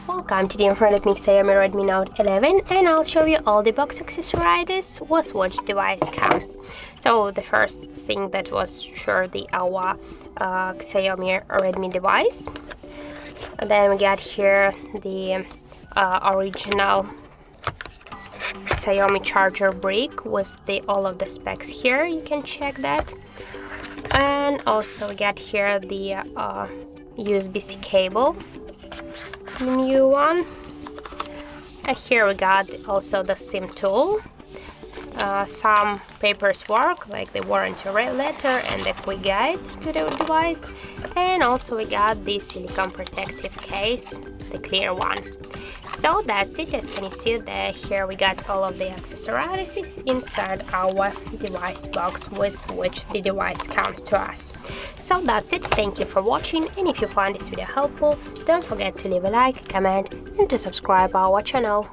Welcome, today in front of me Xiaomi Redmi Note 11, and I'll show you all the box accessories with which device comes. So the first thing that was sure our Xiaomi Redmi device. And then we got here the original Xiaomi charger brick with all of the specs here. You can check that. And also we got here the USB-C cable, the new one. And here we got also the SIM tool, some paperwork like the warranty letter and the quick guide to the device, and also we got the silicone protective case, the clear one. So that's it. As can you see there, here we got all of the accessories inside our device box with which the device comes to us. So that's it. Thank you for watching, and if you found this video helpful, don't forget to leave a like, comment and to subscribe our channel.